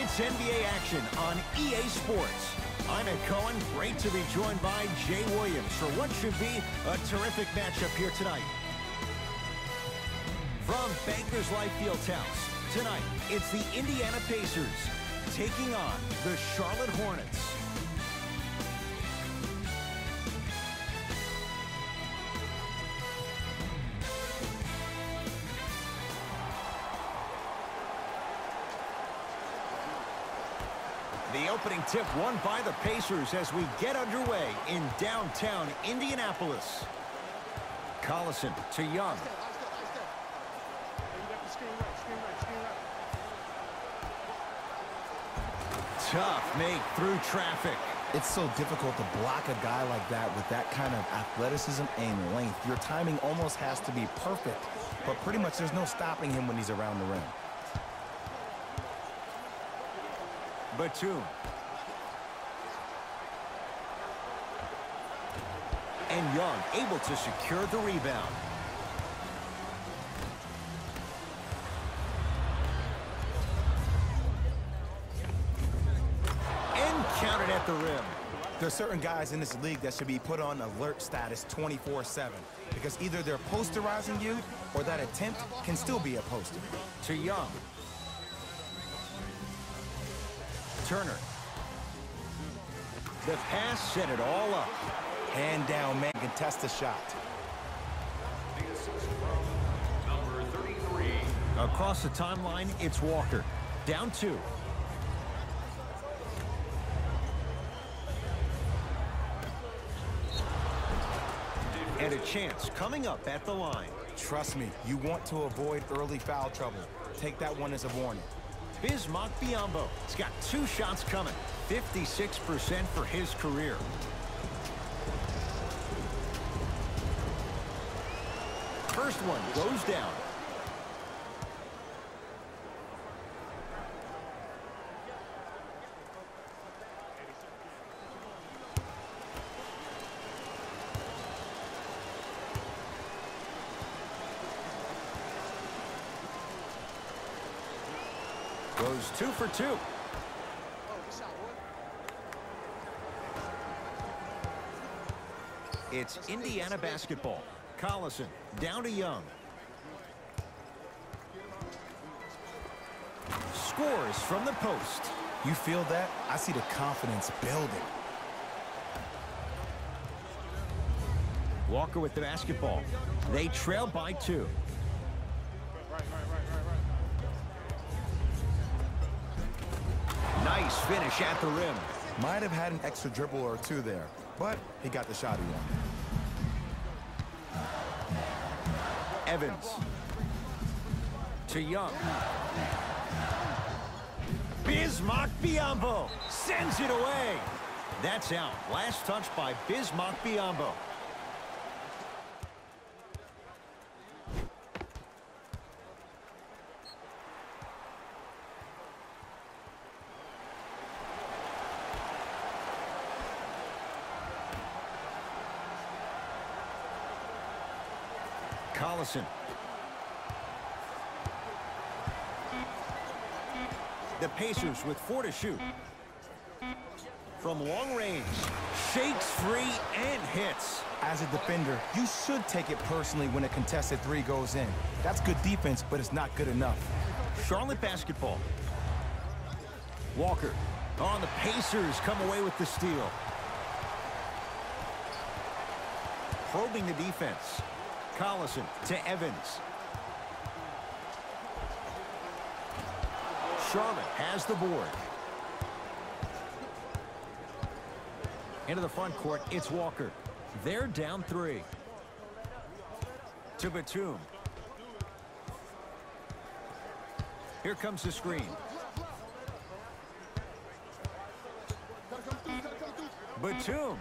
It's NBA action on EA Sports. I'm Ed Cohen. Great to be joined by Jay Williams for what should be a terrific matchup here tonight. From Bankers Life Fieldhouse, tonight it's the Indiana Pacers taking on the Charlotte Hornets. The opening tip won by the Pacers as we get underway in downtown Indianapolis. Collison to Young. Tough make through traffic. It's so difficult to block a guy like that with that kind of athleticism and length. Your timing almost has to be perfect, but pretty much there's no stopping him when he's around the rim. Batum. And Young able to secure the rebound. And counted at the rim. There's certain guys in this league that should be put on alert status 24/7 because either they're posterizing you or that attempt can still be a poster. To Young. Turner. The pass set it all up. Hand down, man, contest the shot. Number 33. Across the timeline, it's Walker. Down 2. And a chance coming up at the line. Trust me, you want to avoid early foul trouble. Take that one as a warning. Bismack Biyombo. He's got 2 shots coming. 56% for his career. First one goes down. Goes 2 for 2. It's Indiana basketball. Collison down to Young. Scores from the post. You feel that? I see the confidence building. Walker with the basketball. They trail by 2. Nice finish at the rim. Might have had an extra dribble or 2 there, but he got the shot he wanted. Evans. To Young. Bismack Biyombo sends it away. That's out. Last touch by Bismack Biyombo. Collison. The Pacers with 4 to shoot. From long range, shakes free and hits. As a defender, you should take it personally when a contested 3 goes in. That's good defense, but it's not good enough. Charlotte basketball. Walker. On the Pacers come away with the steal. Probing the defense. Collison to Evans. Charlotte has the board. Into the front court, it's Walker. They're down 3. To Batum. Here comes the screen. Batum.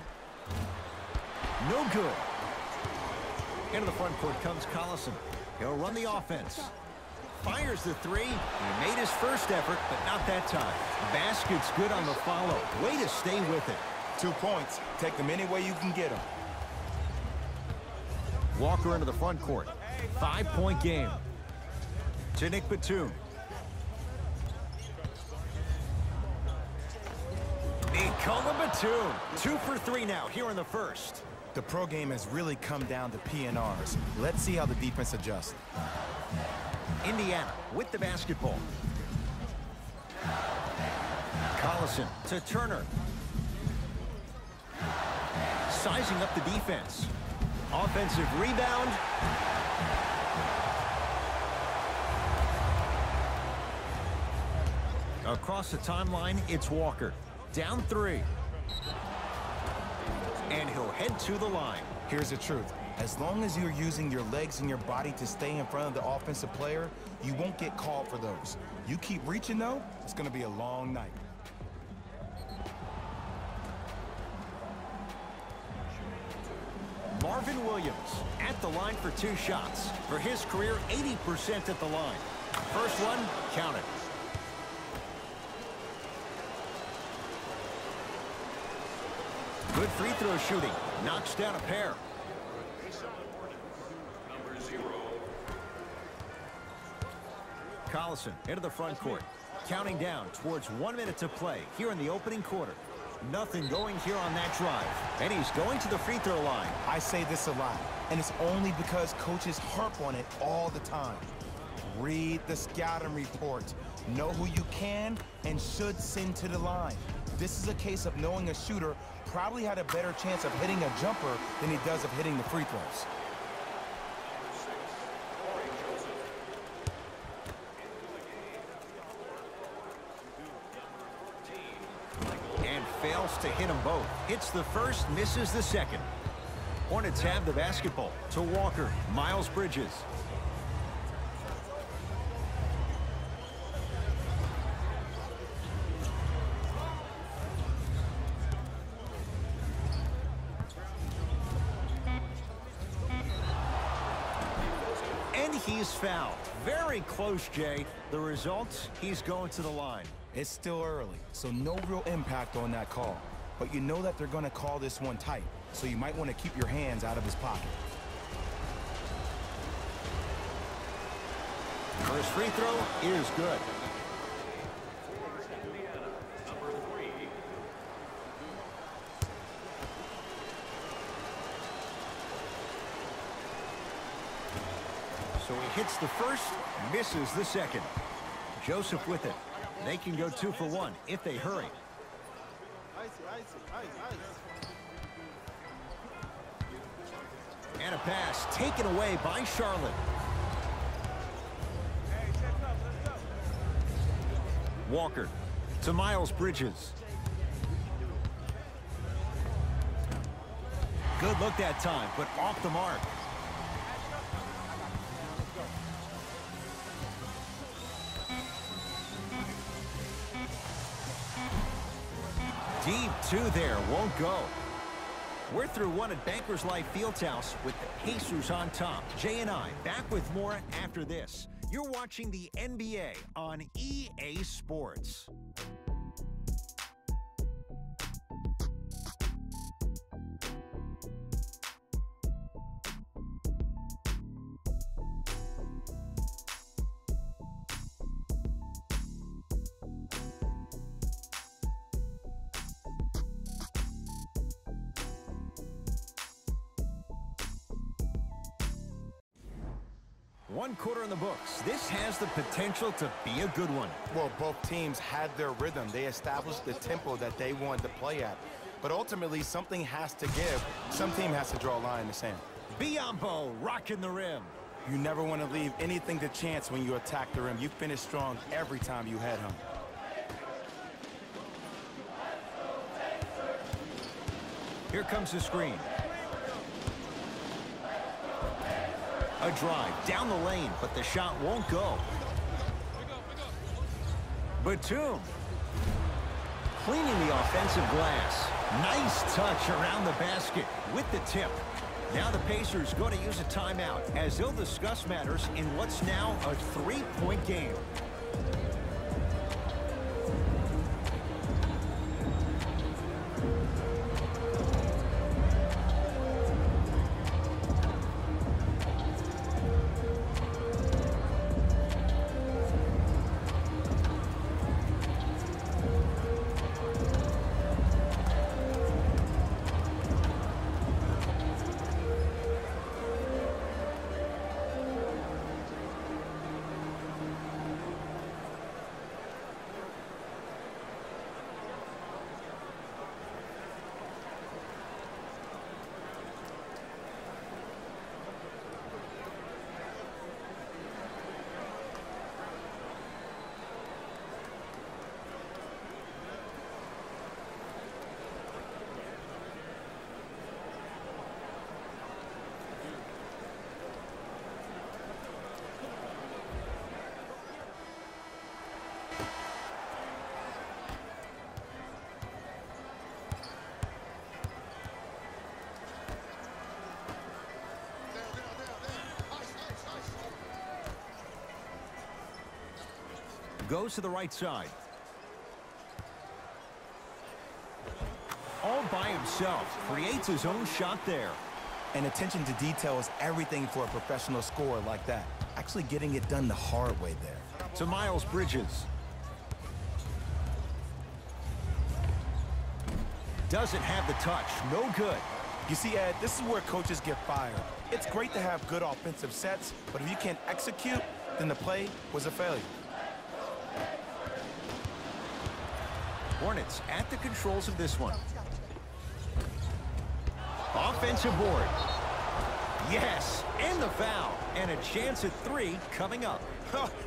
No good. Into the front court comes Collison. He'll run the offense. Fires the 3. He made his first effort, but not that time. Basket's good on the follow. Way to stay with it. 2 points. Take them any way you can get them. Walker into the front court. 5-point game. To Nick Batum. He called him a 2 for 3 now here in the first. The pro game has really come down to PNRs. Let's see how the defense adjusts. Indiana with the basketball. Collison to Turner. Sizing up the defense. Offensive rebound. Across the timeline, it's Walker. Down 3. And he'll head to the line. Here's the truth. As long as you're using your legs and your body to stay in front of the offensive player, you won't get called for those. You keep reaching, though, it's going to be a long night. Marvin Williams at the line for 2 shots. For his career, 80% at the line. First one, counted. Good free throw shooting. Knocks down a pair. Number 0. Collison into the front court. Counting down towards 1 minute to play here in the opening quarter. Nothing going here on that drive. And he's going to the free throw line. I say this a lot, and it's only because coaches harp on it all the time. Read the scouting report. Know who you can and should send to the line. This is a case of knowing a shooter probably had a better chance of hitting a jumper than he does of hitting the free throws. And fails to hit them both. Hits the first, misses the second. Hornets have the basketball to Walker. Miles Bridges. And he's fouled. Very close, Jay. The result, he's going to the line. It's still early, so no real impact on that call. But you know that they're going to call this one tight, so you might want to keep your hands out of his pocket. First free throw is good. Number 3. So he hits the first, misses the second. Joseph with it. They can go 2 for 1 if they hurry. And a pass taken away by Charlotte. Walker to Miles Bridges. Good look that time, but off the mark. Deep 2 there, won't go. We're through 1 at Bankers Life Fieldhouse with the Pacers on top. Jay and I back with more after this. You're watching the NBA on EA Sports. One quarter in the books. This has the potential to be a good one. Well, both teams had their rhythm. They established the tempo that they wanted to play at. But ultimately, something has to give. Some team has to draw a line in the sand. Biombo rocking the rim. You never want to leave anything to chance when you attack the rim. You finish strong every time you head home. Here comes the screen. A drive down the lane, but the shot won't go. Batum cleaning the offensive glass. Nice touch around the basket with the tip. Now the Pacers going to use a timeout as they'll discuss matters in what's now a 3-point game. Goes to the right side. All by himself. Creates his own shot there. And attention to detail is everything for a professional scorer like that. Actually getting it done the hard way there. To Miles Bridges. Doesn't have the touch. No good. You see, Ed, this is where coaches get fired. It's great to have good offensive sets, but if you can't execute, then the play was a failure. Hornets at the controls of this one. Offensive board. Yes, and the foul. And a chance at 3 coming up.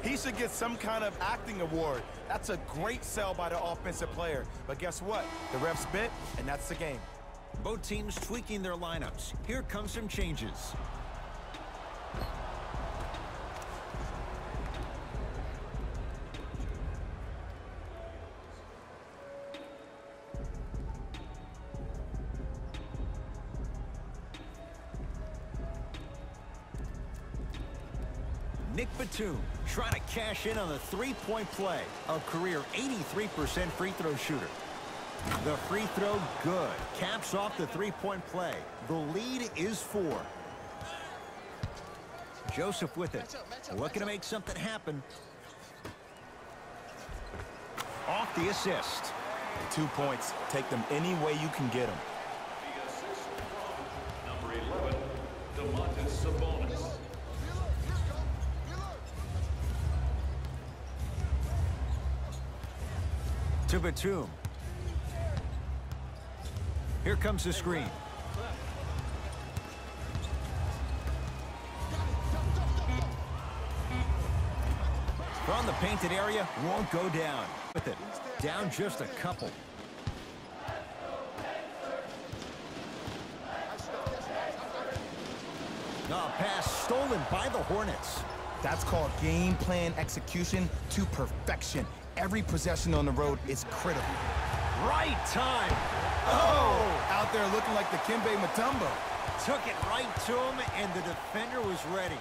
He should get some kind of acting award. That's a great sell by the offensive player. But guess what? The refs bit, and that's the game. Both teams tweaking their lineups. Here come some changes. Nick Batum trying to cash in on the three-point play. A career 83% free throw shooter. The free throw, good. Caps off the three-point play. The lead is 4. Joseph with it. Looking to make something happen. Off the assist. 2 points. Take them any way you can get them. The assist from number 11, Sabonis. To Batum. Here comes the screen. From the painted area, won't go down. With it, down just a couple. Pass stolen by the Hornets. That's called game plan execution to perfection. Every possession on the road is critical. Right time. Oh! Out there looking like the Kimbe Mutombo. Took it right to him, and the defender was ready.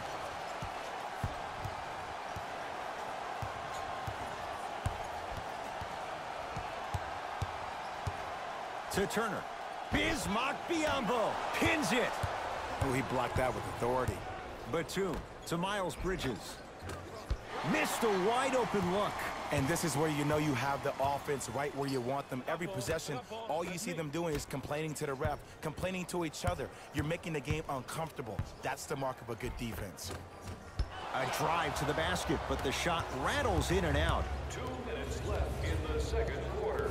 To Turner. Bismack Biyombo pins it. Oh, he blocked that with authority. Batum to Miles Bridges. Missed a wide open look. And this is where you know you have the offense right where you want them. Every possession, all you see them doing is complaining to the ref, complaining to each other. You're making the game uncomfortable. That's the mark of a good defense. A drive to the basket, but the shot rattles in and out. 2 minutes left in the second quarter.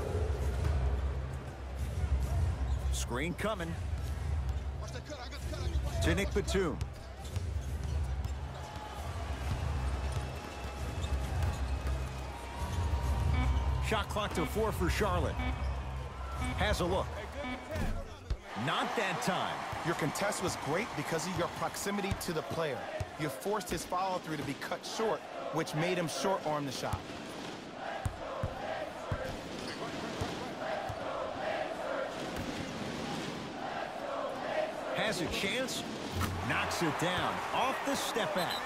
Screen coming. To Nick Batum. Shot clock to 4 for Charlotte. Has a look. Not that time. Your contest was great because of your proximity to the player. You forced his follow-through to be cut short, which made him short-arm the shot. Has a chance. Knocks it down. Off the step back.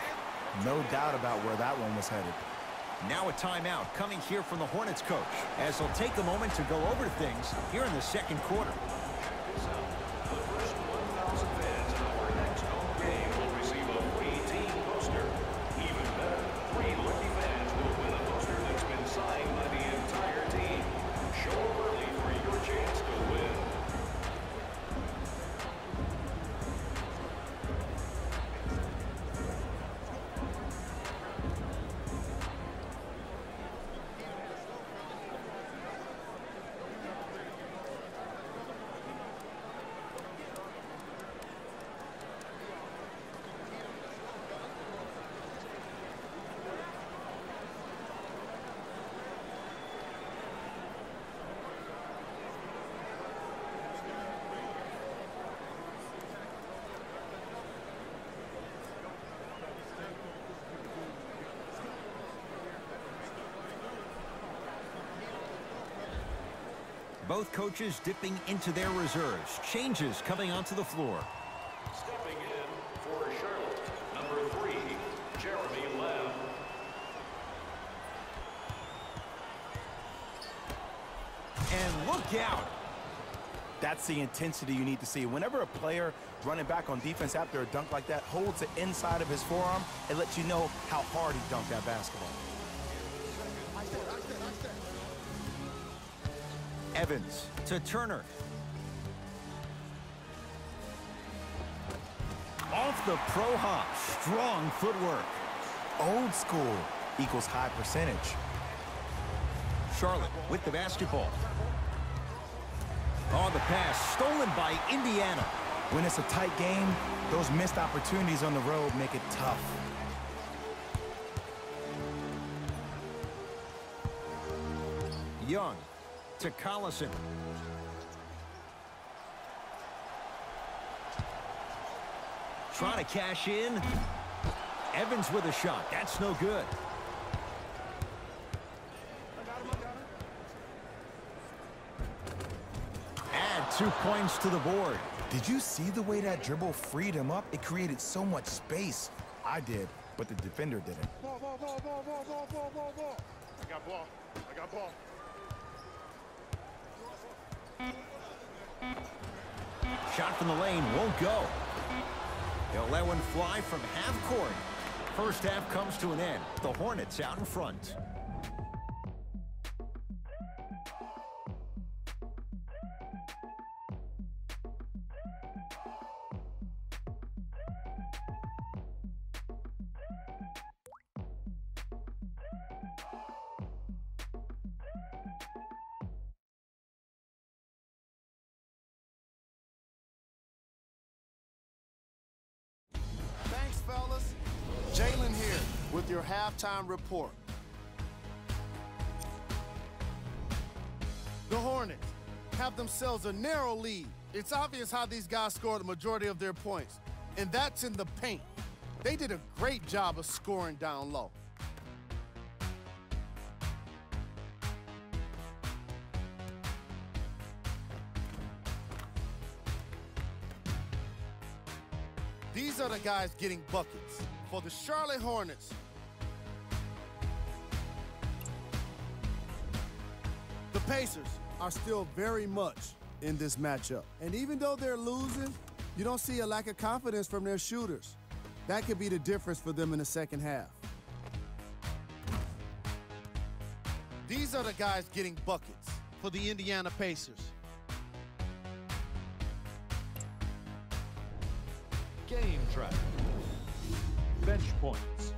No doubt about where that one was headed. Now a timeout coming here from the Hornets coach, as he'll take a moment to go over things here in the second quarter. The first 1,000 fans in our next home game will receive a free team poster. Even better, 3 lucky fans will win a poster that's been signed by the entire team. Show up early for your chance to win. Both coaches dipping into their reserves. Changes coming onto the floor. Stepping in for Charlotte, number 3, Jeremy Lamb. And look out. That's the intensity you need to see. Whenever a player running back on defense after a dunk like that holds the inside of his forearm, it lets you know how hard he dunked that basketball. Evans to Turner. Off the pro hop. Strong footwork. Old school equals high percentage. Charlotte with the basketball. Oh, the pass stolen by Indiana. When it's a tight game, those missed opportunities on the road make it tough. Young to Collison. Trying to cash in. Evans with a shot. That's no good. Add 2 points to the board. Did you see the way that dribble freed him up? It created so much space. I did, but the defender didn't. Ball. I got ball. Shot from the lane won't go. They'll let one fly from half court. First half comes to an end. The Hornets out in front. Thanks, fellas. Jalen here with your halftime report. The Hornets have themselves a narrow lead. It's obvious how these guys scored the majority of their points, and that's in the paint. They did a great job of scoring down low. These are the guys getting buckets for the Charlotte Hornets. The Pacers are still very much in this matchup. And even though they're losing, you don't see a lack of confidence from their shooters. That could be the difference for them in the second half. These are the guys getting buckets for the Indiana Pacers. Game track. Bench points.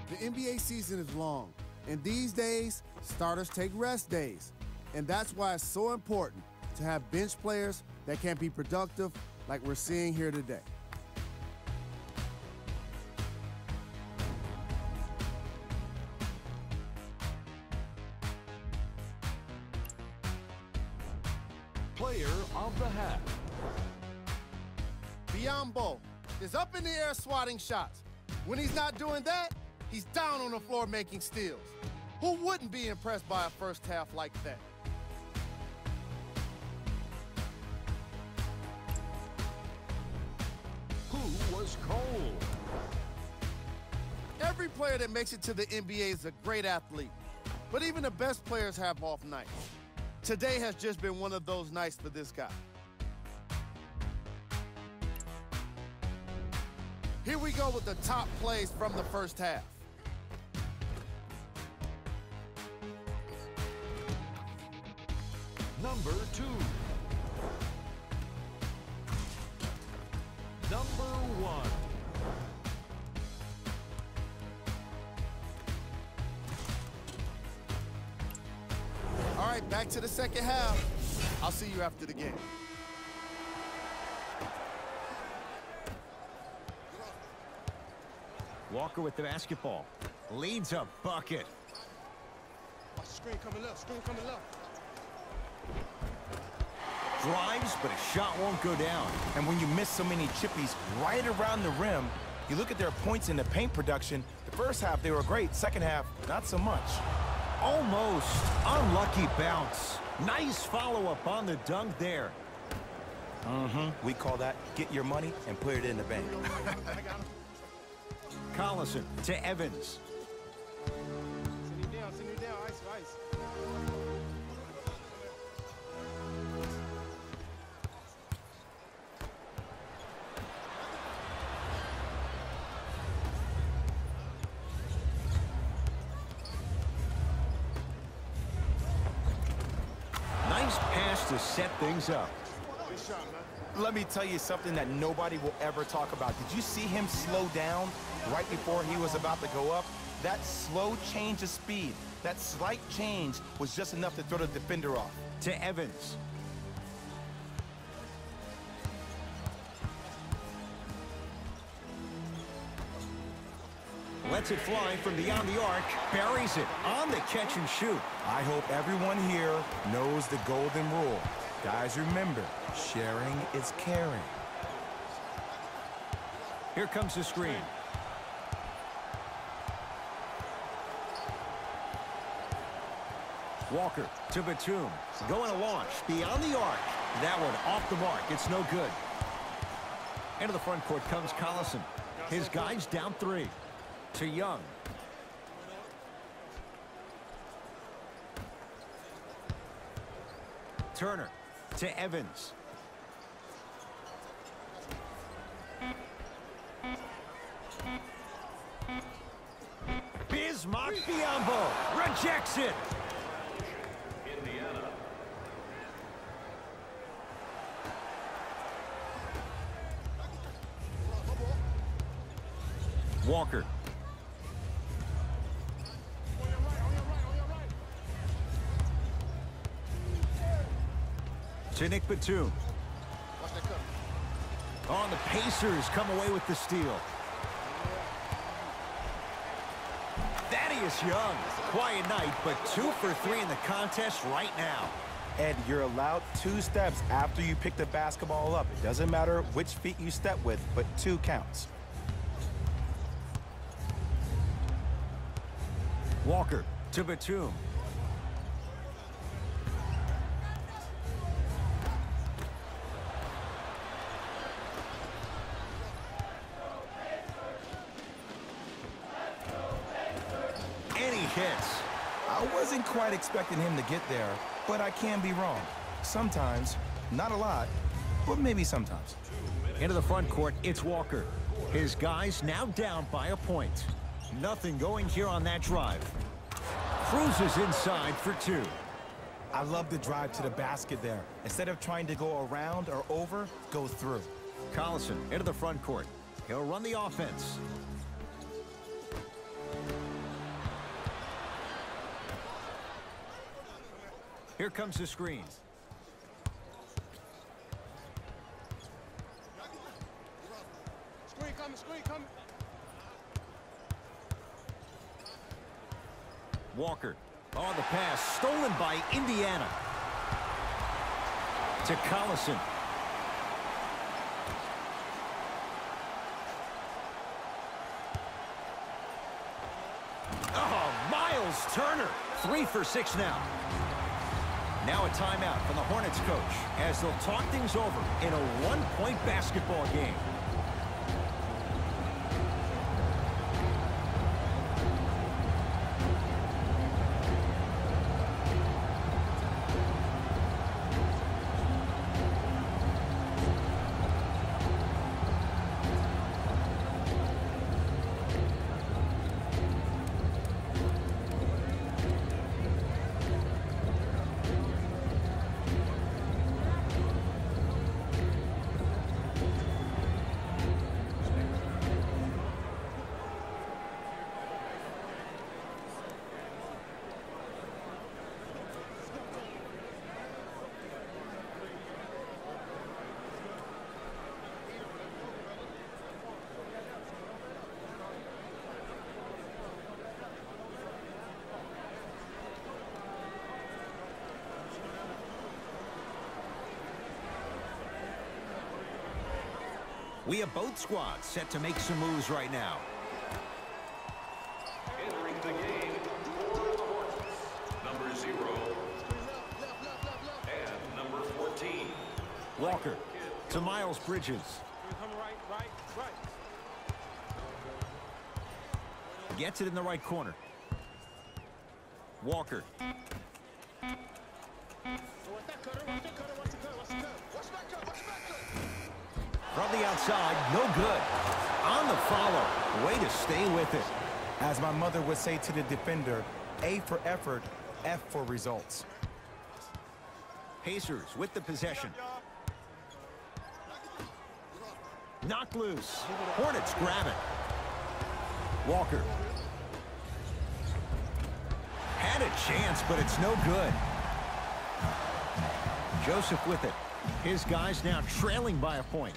The NBA season is long, and these days, starters take rest days. And that's why it's so important to have bench players that can be productive like we're seeing here today. Player of the half. Biombo is up in the air swatting shots. When he's not doing that, he's down on the floor making steals. Who wouldn't be impressed by a first half like that? Who was cold? Every player that makes it to the NBA is a great athlete, but even the best players have off nights. Today has just been one of those nights for this guy. Here we go with the top plays from the first half. Number 2. Number 1. All right, back to the second half. I'll see you after the game. Walker with the basketball. Leads a bucket. Screen coming left. Drives, but a shot won't go down. And when you miss so many chippies right around the rim, you look at their points in the paint production. The first half, they were great. Second half, not so much. Almost. Unlucky bounce. Nice follow-up on the dunk there. We call that get your money and put it in the bank. Collison to Evans. Send him down. Ice. to set things up. Good shot, man. Let me tell you something that nobody will ever talk about. Did you see him slow down right before he was about to go up? That slow change of speed, that slight change was just enough to throw the defender off. To Evans. Lets it fly from beyond the arc, buries it on the catch and shoot. I hope everyone here knows the golden rule. Guys, remember, sharing is caring. Here comes the screen. Walker to Batum. Going to launch beyond the arc. That one off the mark. It's no good. Into the front court comes Collison. His guys down 3. To Young. Turner to Evans. Bismack Biyombo rejects it. Indiana. Walker. To Nick Batum. Watch that cut. Oh, and the Pacers come away with the steal. Thaddeus Young. Quiet night, but 2 for 3 in the contest right now. Ed, you're allowed 2 steps after you pick the basketball up. It doesn't matter which feet you step with, but 2 counts. Walker to Batum. And he hits. I wasn't quite expecting him to get there, but I can be wrong. Sometimes, not a lot, but maybe sometimes. Into the front court, it's Walker. His guys now down by a point. Nothing going here on that drive. Cruises inside for 2. I love the drive to the basket there. Instead of trying to go around or over, go through. Collison into the front court. He'll run the offense. Here comes the screen. Screen coming, screen coming. Walker. Oh, the pass stolen by Indiana. To Collison. Oh, Miles Turner. 3 for 6 now. Now a timeout from the Hornets coach as they'll talk things over in a 1-point basketball game. We have both squads set to make some moves right now. Entering the game for the Hornets, number 0 and number 14. Walker to Miles Bridges. Coming right. Gets it in the right corner. Walker. Watch that cutter, watch the cutter, watch the cutter, watch the cutter. Watch that cut, watch that cut. From the outside, no good. On the follow. Way to stay with it. As my mother would say to the defender, A for effort, F for results. Pacers with the possession. Knocked loose. Hornets grab it. Walker. Had a chance, but it's no good. Joseph with it. His guys now trailing by a point.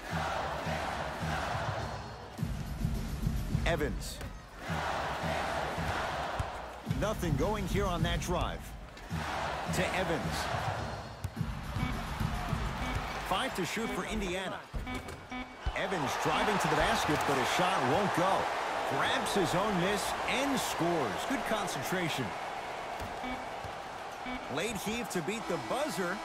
Evans. Nothing going here on that drive. To Evans. 5 to shoot for Indiana. Evans driving to the basket, but his shot won't go. Grabs his own miss and scores. Good concentration. Late heave to beat the buzzer.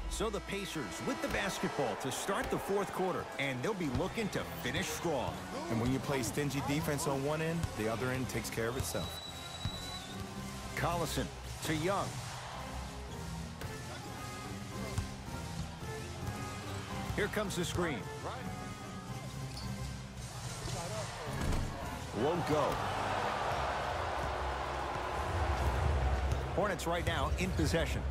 So the Pacers with the basketball to start the fourth quarter, and they'll be looking to finish strong. And when you play stingy defense on one end, the other end takes care of itself. Collison to Young. Here comes the screen. Won't go. Hornets right now in possession.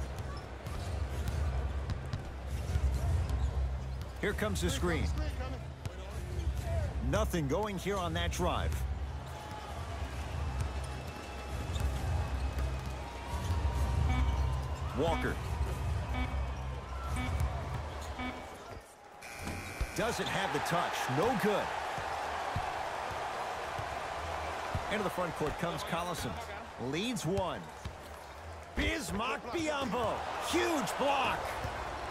Here comes the screen. Nothing going here on that drive. Walker. Doesn't have the touch. No good. Into the front court comes Collison. Leads one. Bismack Biyombo. Huge block.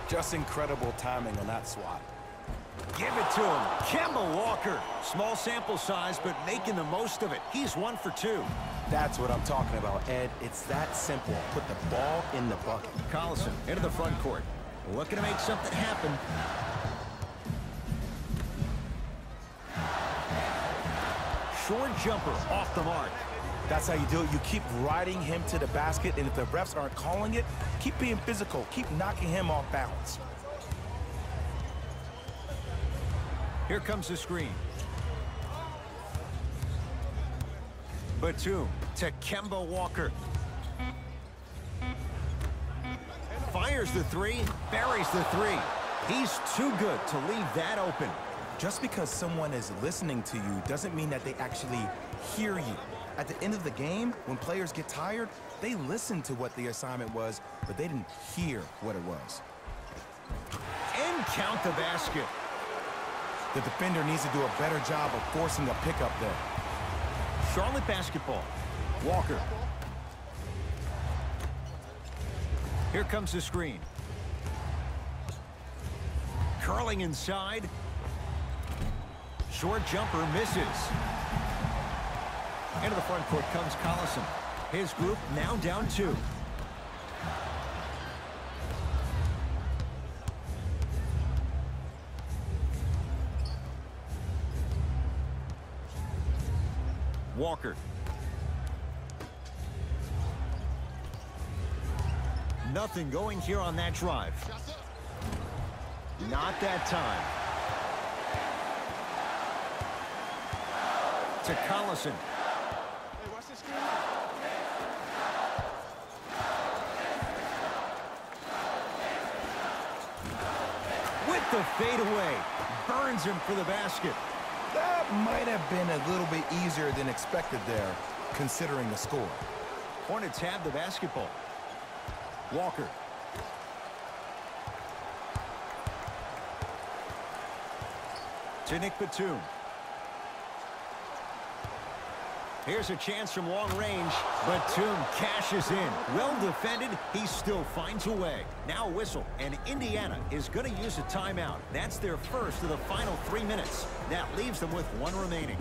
Just incredible timing on that swat. Give it to him. Kemba Walker. Small sample size, but making the most of it. He's 1 for 2. That's what I'm talking about, Ed. It's that simple. Put the ball in the bucket. Collison into the front court. Looking to make something happen. Short jumper off the mark. That's how you do it. You keep riding him to the basket, and if the refs aren't calling it, keep being physical. Keep knocking him off balance. Here comes the screen. Batum to Kemba Walker. Fires the three, buries the three. He's too good to leave that open. Just because someone is listening to you doesn't mean that they actually hear you. At the end of the game, when players get tired, they listen to what the assignment was, but they didn't hear what it was. And count the basket. The defender needs to do a better job of forcing a pickup there. Charlotte basketball. Walker. Here comes the screen. Curling inside. Short jumper misses. Into the front court comes Collison. His group now down 2. Walker. Nothing going here on that drive. Not that time. To Collison. Hey, watch this screen. With the fadeaway. Burns him for the basket. That might have been a little bit easier than expected there, considering the score. Hornets have the basketball. Walker. To Nick Batum. Here's a chance from long range. Batum cashes in. Well defended. He still finds a way. Now a whistle, and Indiana is going to use a timeout. That's their first of the final 3 minutes. That leaves them with 1 remaining.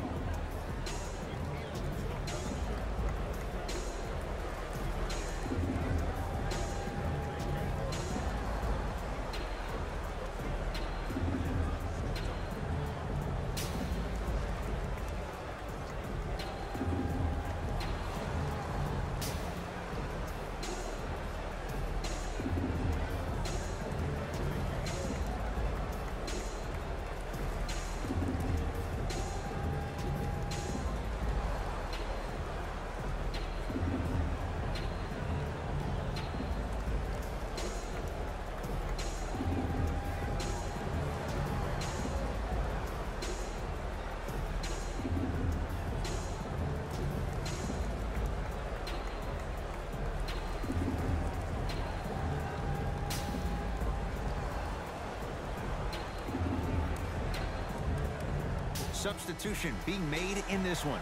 substitution being made in this one.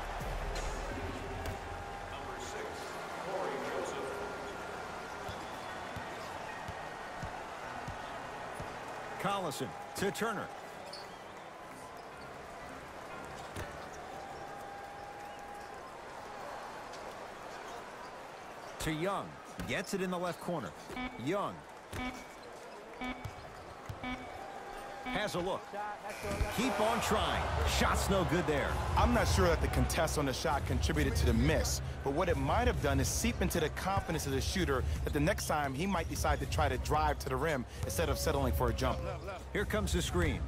Number 6, Corey Joseph. Collison to Turner. To Young. Gets it in the left corner. Young. Has a look. Keep on trying. Shot's no good there. I'm not sure that the contest on the shot contributed to the miss, but what it might have done is seep into the confidence of the shooter that the next time he might decide to try to drive to the rim instead of settling for a jump. Here comes the screen.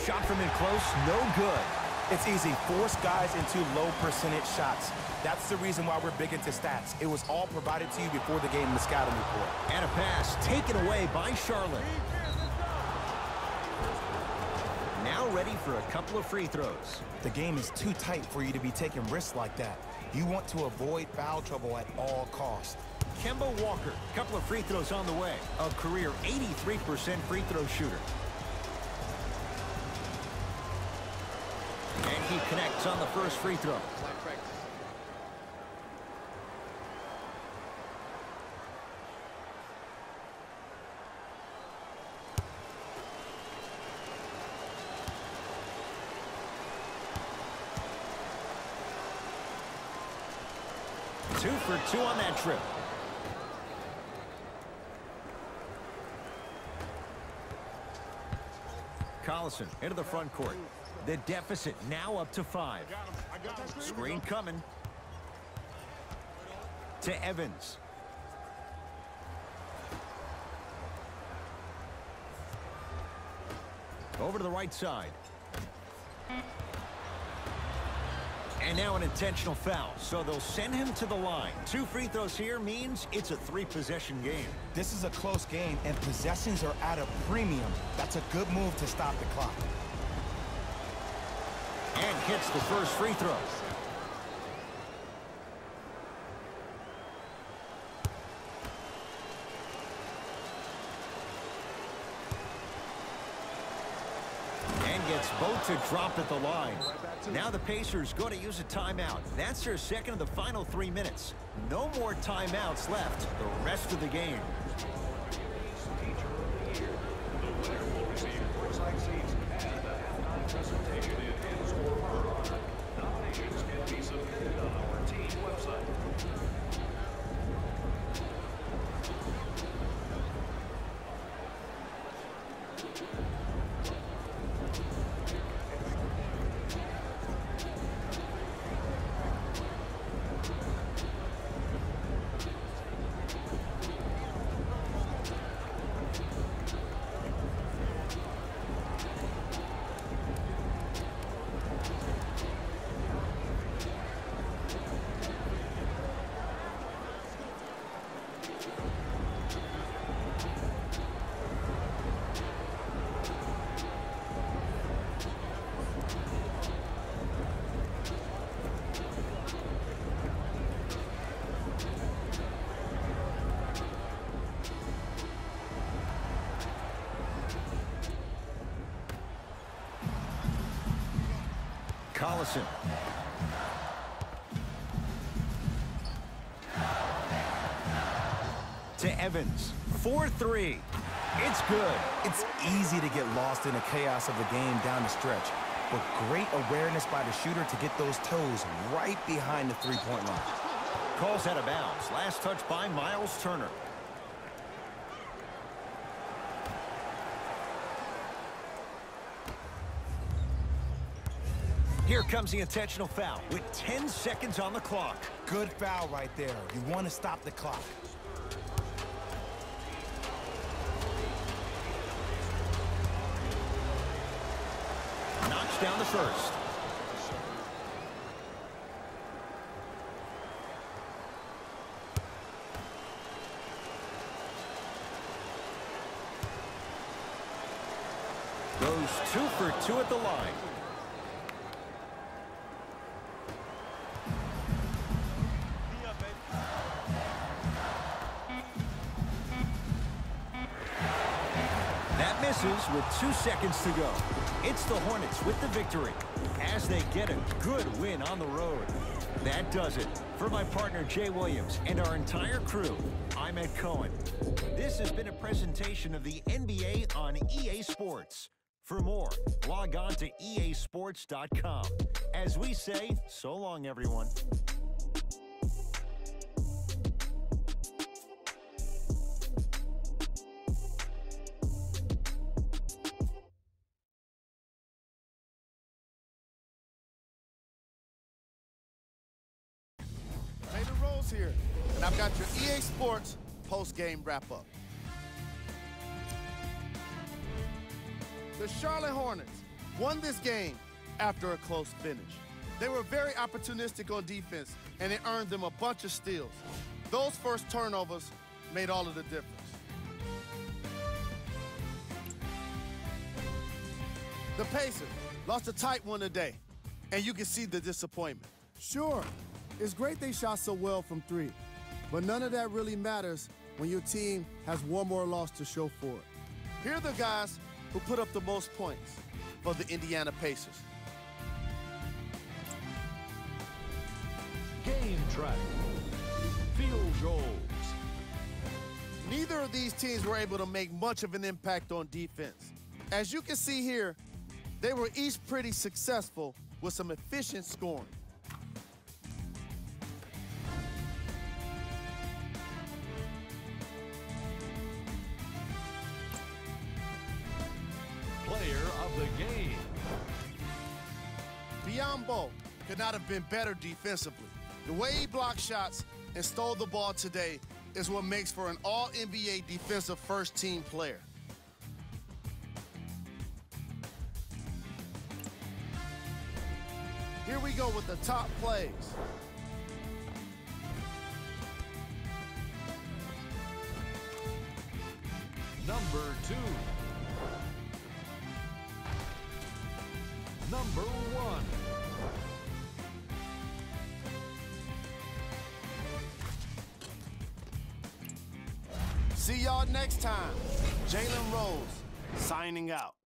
Shot from in close, no good. It's easy. Force guys into low percentage shots. That's the reason why we're big into stats. It was all provided to you before the game in the scouting report. And a pass taken away by Charlotte. Now ready for a couple of free throws. The game is too tight for you to be taking risks like that. You want to avoid foul trouble at all costs. Kemba Walker, couple of free throws on the way. A career 83% free throw shooter. And he connects on the first free throw. Two for two on that trip. Collison into the front court. The deficit now up to 5. Screen coming. To Evans. Over to the right side. And now an intentional foul, so they'll send him to the line. 2 free throws here means it's a 3-possession game. This is a close game, and possessions are at a premium. That's a good move to stop the clock. And hits the first free throw. And gets both to drop at the line. Now the Pacers go to use a timeout. That's their second of the final 3 minutes. No more timeouts left the rest of the game. Teacher of the Year. The winner will receive courtside seats and a halftime presentation in his or her honor. Nominations can be submitted on our team website. Collison. To Evans. 4-3. It's good. It's easy to get lost in the chaos of the game down the stretch, but great awareness by the shooter to get those toes right behind the three-point line. Calls out of bounds. Last touch by Miles Turner. Here comes the intentional foul with 10 seconds on the clock. Good foul right there. You want to stop the clock. Knocks down the first. Goes 2 for 2 at the line. That misses with 2 seconds to go. It's the Hornets with the victory as they get a good win on the road. That does it. For my partner, Jay Williams, and our entire crew, I'm Ed Cohen. This has been a presentation of the NBA on EA Sports. For more, log on to easports.com. As we say, so long, everyone. Here, and I've got your EA Sports post-game wrap-up. The Charlotte Hornets won this game after a close finish. They were very opportunistic on defense, and it earned them a bunch of steals. Those first turnovers made all of the difference. The Pacers lost a tight one today, and you can see the disappointment. Sure. It's great they shot so well from three, but none of that really matters when your team has one more loss to show for it. Here are the guys who put up the most points for the Indiana Pacers. Game track. Field goals. Neither of these teams were able to make much of an impact on defense. As you can see here, they were each pretty successful with some efficient scoring. Player of the game. Biyombo could not have been better defensively. The way he blocked shots and stole the ball today is what makes for an all-NBA defensive first-team player. Here we go with the top plays. Number 2. Number 1. See y'all next time. Jalen Rose signing out.